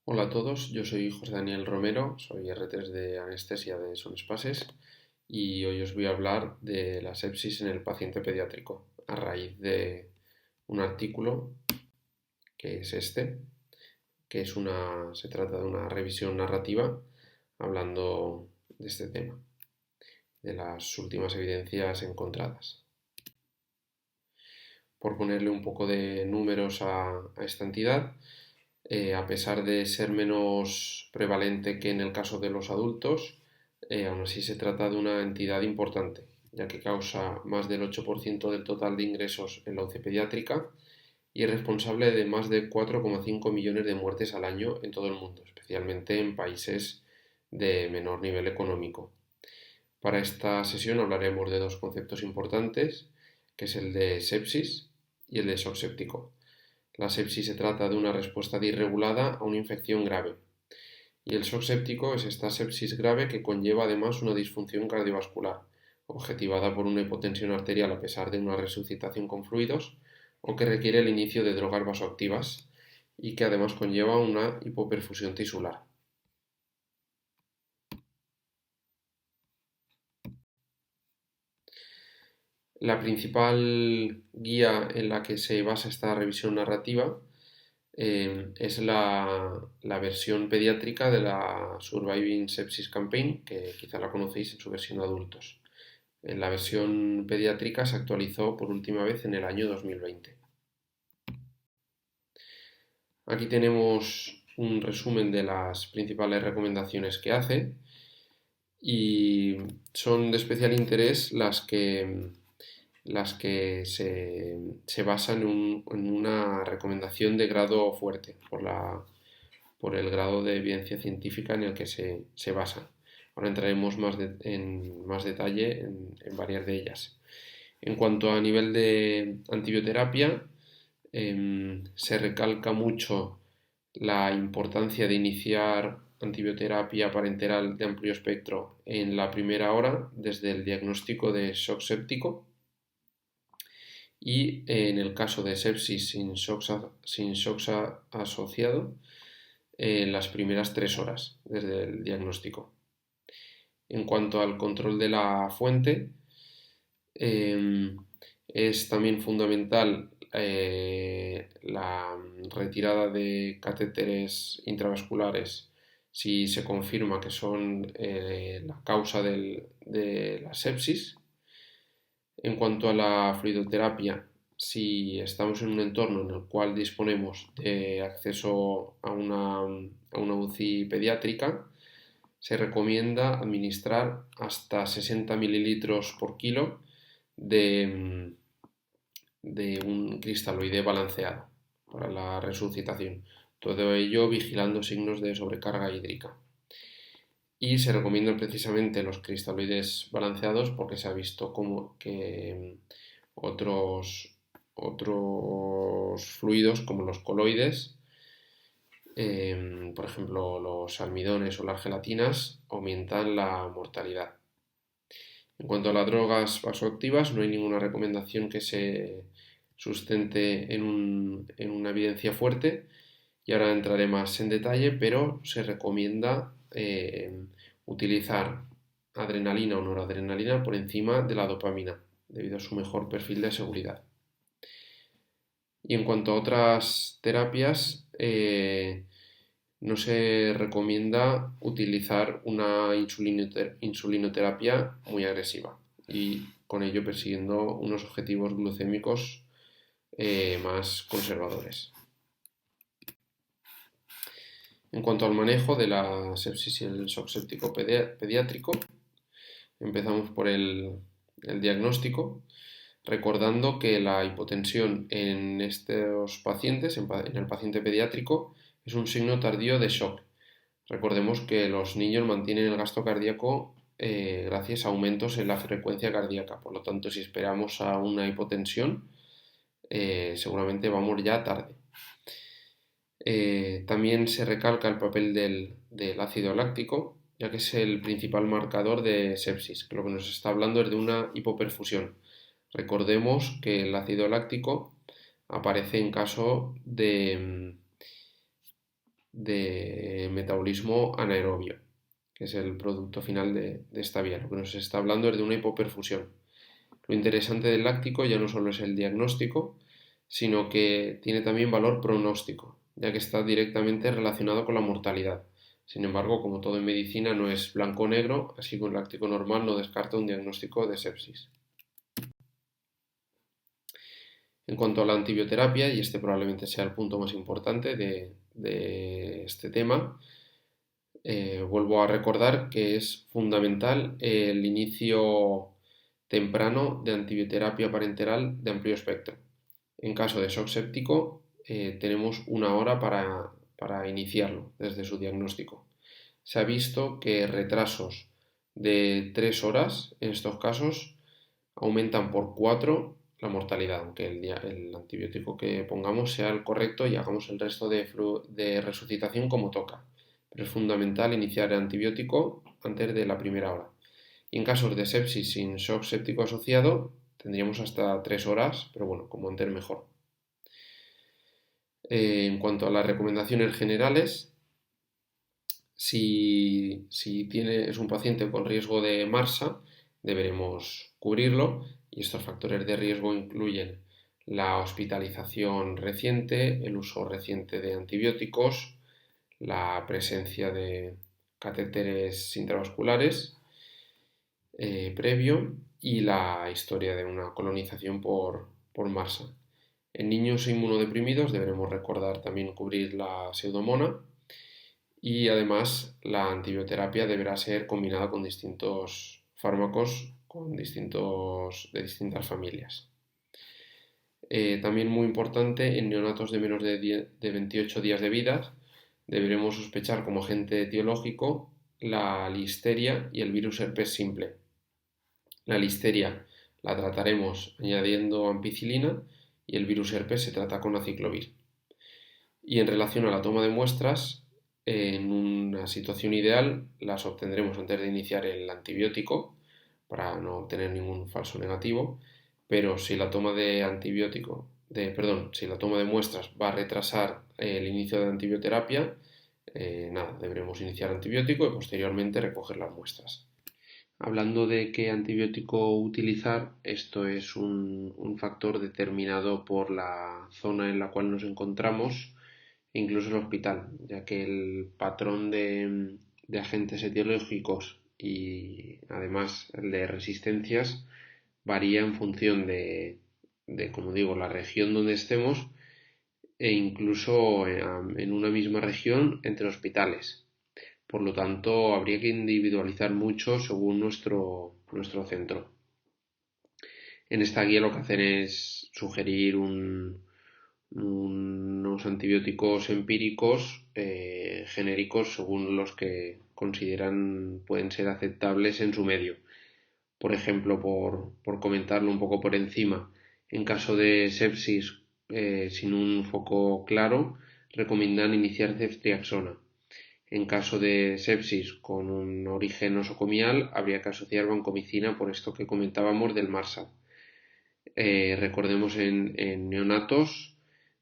Hola a todos, yo soy José Daniel Romero, soy R3 de anestesia de Sonespases y hoy os voy a hablar de la sepsis en el paciente pediátrico a raíz de un artículo que es se trata de una revisión narrativa hablando de este tema, de las últimas evidencias encontradas. Por ponerle un poco de números a esta entidad, a pesar de ser menos prevalente que en el caso de los adultos, aún así se trata de una entidad importante, ya que causa más del 8% del total de ingresos en la UCI pediátrica y es responsable de más de 4,5 millones de muertes al año en todo el mundo, especialmente en países de menor nivel económico. Para esta sesión hablaremos de dos conceptos importantes, que es el de sepsis y el de shock séptico. La sepsis se trata de una respuesta disregulada a una infección grave. Y el shock séptico es esta sepsis grave que conlleva además una disfunción cardiovascular, objetivada por una hipotensión arterial a pesar de una resucitación con fluidos, o que requiere el inicio de drogas vasoactivas y que además conlleva una hipoperfusión tisular. La principal guía en la que se basa esta revisión narrativa es la versión pediátrica de la Surviving Sepsis Campaign, que quizá la conocéis en su versión adultos. En la versión pediátrica se actualizó por última vez en el año 2020. Aquí tenemos un resumen de las principales recomendaciones que hace y son de especial interés las que se basan en una recomendación de grado fuerte por el grado de evidencia científica en el que se basa. Ahora entraremos en más detalle en varias de ellas. En cuanto a nivel de antibioterapia, se recalca mucho la importancia de iniciar antibioterapia parenteral de amplio espectro en la primera hora desde el diagnóstico de shock séptico y en el caso de sepsis sin shock asociado en las primeras 3 horas desde el diagnóstico. En cuanto al control de la fuente, es también fundamental la retirada de catéteres intravasculares si se confirma que son la causa de la sepsis. En cuanto a la fluidoterapia, si estamos en un entorno en el cual disponemos de acceso a una UCI pediátrica, se recomienda administrar hasta 60 mililitros por kilo de un cristaloide balanceado para la resucitación. Todo ello vigilando signos de sobrecarga hídrica. Y se recomiendan precisamente los cristaloides balanceados porque se ha visto como que otros fluidos como los coloides, por ejemplo los almidones o las gelatinas, aumentan la mortalidad. En cuanto a las drogas vasoactivas, no hay ninguna recomendación que se sustente en una evidencia fuerte y ahora entraré más en detalle, pero se recomienda utilizar adrenalina o noradrenalina por encima de la dopamina, debido a su mejor perfil de seguridad. Y en cuanto a otras terapias, no se recomienda utilizar una insulinoterapia muy agresiva y con ello persiguiendo unos objetivos glucémicos más conservadores. En cuanto al manejo de la sepsis y el shock séptico pediátrico, empezamos por el diagnóstico, recordando que la hipotensión en estos pacientes, en el paciente pediátrico, es un signo tardío de shock. Recordemos que los niños mantienen el gasto cardíaco gracias a aumentos en la frecuencia cardíaca, por lo tanto, si esperamos a una hipotensión, seguramente vamos ya tarde. También se recalca el papel del ácido láctico, ya que es el principal marcador de sepsis, que lo que nos está hablando es de una hipoperfusión. Recordemos que el ácido láctico aparece en caso de metabolismo anaerobio, que es el producto final de esta vía. Lo que nos está hablando es de una hipoperfusión. Lo interesante del láctico ya no solo es el diagnóstico, sino que tiene también valor pronóstico, ya que está directamente relacionado con la mortalidad. Sin embargo, como todo en medicina no es blanco o negro, así que un láctico normal no descarta un diagnóstico de sepsis. En cuanto a la antibioterapia, y este probablemente sea el punto más importante de este tema, vuelvo a recordar que es fundamental el inicio temprano de antibioterapia parenteral de amplio espectro. En caso de shock séptico, tenemos una hora para iniciarlo desde su diagnóstico. Se ha visto que retrasos de 3 horas en estos casos aumentan por 4 la mortalidad, aunque el antibiótico que pongamos sea el correcto y hagamos el resto de resucitación como toca. Pero es fundamental iniciar el antibiótico antes de la primera hora. Y en casos de sepsis sin shock séptico asociado, tendríamos hasta 3 horas, pero bueno, como antes mejor. En cuanto a las recomendaciones generales, si es un paciente con riesgo de MARSA, deberemos cubrirlo y estos factores de riesgo incluyen la hospitalización reciente, el uso reciente de antibióticos, la presencia de catéteres intravasculares previo y la historia de una colonización por MARSA. En niños inmunodeprimidos deberemos recordar también cubrir la pseudomona y además la antibioterapia deberá ser combinada con distintos fármacos de distintas familias. También muy importante, en neonatos de menos de 28 días de vida deberemos sospechar como agente etiológico la listeria y el virus herpes simple. La listeria la trataremos añadiendo ampicilina y el virus herpes se trata con aciclovir. Y en relación a la toma de muestras, en una situación ideal las obtendremos antes de iniciar el antibiótico para no obtener ningún falso negativo, pero si la toma de si la toma de muestras va a retrasar el inicio de antibioterapia, deberemos iniciar antibiótico y posteriormente recoger las muestras. Hablando de qué antibiótico utilizar, esto es un factor determinado por la zona en la cual nos encontramos e incluso el hospital, ya que el patrón de agentes etiológicos y además el de resistencias varía en función como digo, la región donde estemos e incluso en una misma región entre hospitales. Por lo tanto, habría que individualizar mucho según nuestro centro. En esta guía lo que hacen es sugerir unos antibióticos empíricos genéricos según los que consideran pueden ser aceptables en su medio. Por ejemplo, por comentarlo un poco por encima, en caso de sepsis sin un foco claro, recomiendan iniciar ceftriaxona. En caso de sepsis con un origen nosocomial, habría que asociar vancomicina por esto que comentábamos del MARSA. Recordemos en neonatos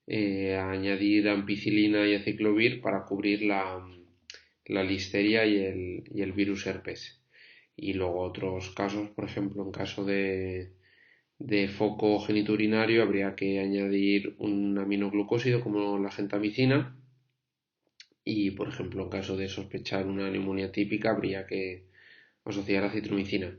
añadir ampicilina y aciclovir para cubrir la listeria y el virus herpes. Y luego otros casos, por ejemplo, en caso de foco genitourinario habría que añadir un aminoglucósido como la gentamicina y, por ejemplo, en caso de sospechar una neumonía típica habría que asociar acitromicina.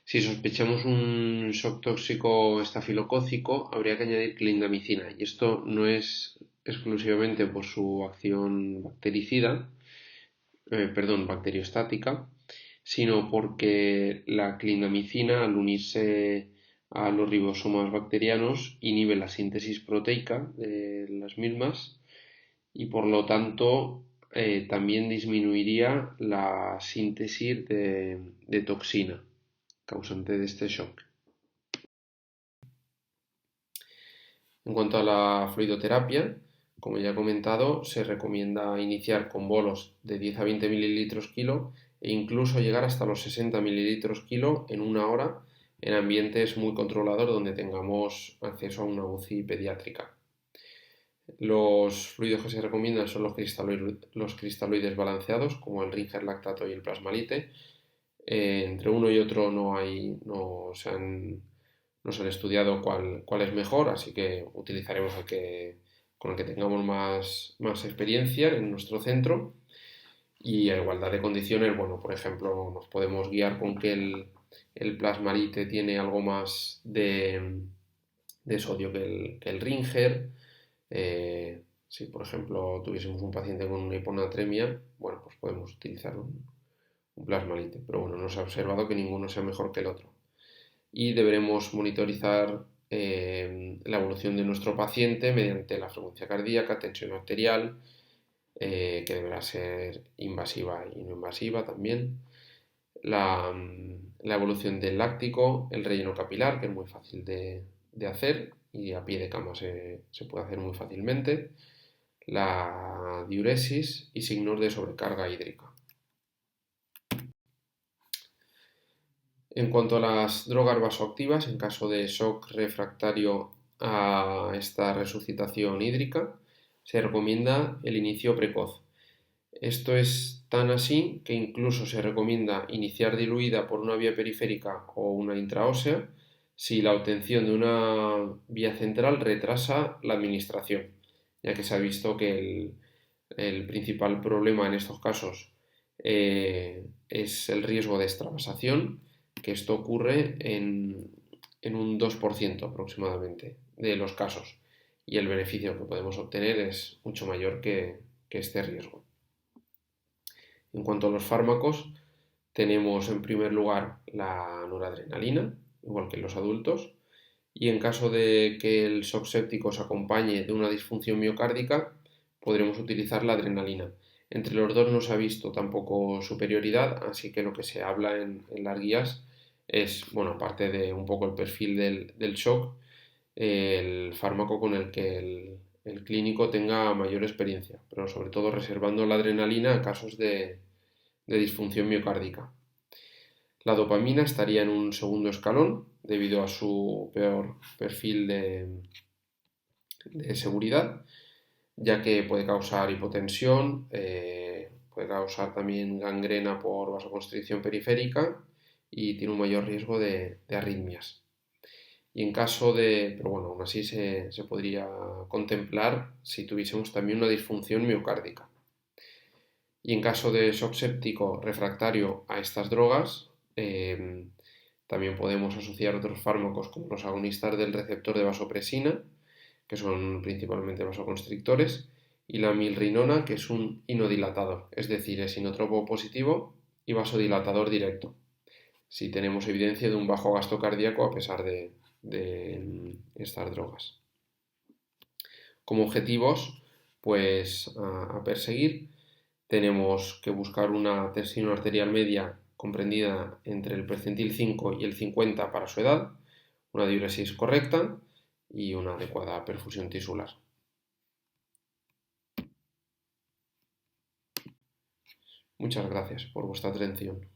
Si sospechamos un shock tóxico estafilocócico, habría que añadir clindamicina. Y esto no es exclusivamente por su acción bacteriostática, sino porque la clindamicina, al unirse a los ribosomas bacterianos, inhibe la síntesis proteica de las mismas y por lo tanto también disminuiría la síntesis de toxina causante de este shock. En cuanto a la fluidoterapia, como ya he comentado, se recomienda iniciar con bolos de 10 a 20 mililitros kilo e incluso llegar hasta los 60 mililitros kilo en una hora en ambientes muy controlados donde tengamos acceso a una UCI pediátrica. Los fluidos que se recomiendan son los cristaloides balanceados, como el Ringer lactato y el plasmalite. Entre uno y otro no se han estudiado cuál es mejor, así que utilizaremos con el que tengamos más experiencia en nuestro centro. Y a igualdad de condiciones, bueno, por ejemplo, nos podemos guiar con que el plasmarite tiene algo más de sodio que el Ringer. Si, por ejemplo, tuviésemos un paciente con una hiponatremia, bueno, pues podemos utilizar un plasmalite. Pero bueno, no se ha observado que ninguno sea mejor que el otro. Y deberemos monitorizar la evolución de nuestro paciente mediante la frecuencia cardíaca, tensión arterial, que deberá ser invasiva y no invasiva también, la evolución del láctico, el relleno capilar, que es muy fácil de hacer y a pie de cama se puede hacer muy fácilmente, la diuresis y signos de sobrecarga hídrica. En cuanto a las drogas vasoactivas, en caso de shock refractario a esta resucitación hídrica, se recomienda el inicio precoz. Esto es tan así que incluso se recomienda iniciar diluida por una vía periférica o una intraósea si la obtención de una vía central retrasa la administración, ya que se ha visto que el principal problema en estos casos es el riesgo de extravasación, que esto ocurre en un 2% aproximadamente de los casos, y el beneficio que podemos obtener es mucho mayor que este riesgo. En cuanto a los fármacos, tenemos en primer lugar la noradrenalina, igual que en los adultos, y en caso de que el shock séptico se acompañe de una disfunción miocárdica, podremos utilizar la adrenalina. Entre los dos no se ha visto tampoco superioridad, así que lo que se habla en las guías es, bueno, aparte de un poco el perfil del shock, el fármaco con el que el clínico tenga mayor experiencia, pero sobre todo reservando la adrenalina a casos de disfunción miocárdica. La dopamina estaría en un segundo escalón debido a su peor perfil de seguridad, ya que puede causar hipotensión, puede causar también gangrena por vasoconstricción periférica y tiene un mayor riesgo de arritmias. Y en caso de, pero bueno, aún así se podría contemplar si tuviésemos también una disfunción miocárdica. Y en caso de shock séptico refractario a estas drogas, también podemos asociar otros fármacos como los agonistas del receptor de vasopresina, que son principalmente vasoconstrictores, y la milrinona, que es un inodilatador, es decir, es inotropo positivo y vasodilatador directo, si tenemos evidencia de un bajo gasto cardíaco a pesar de estas drogas. Como objetivos, pues a perseguir, tenemos que buscar una tensión arterial media comprendida entre el percentil 5 y el 50 para su edad, una diuresis correcta y una adecuada perfusión tisular. Muchas gracias por vuestra atención.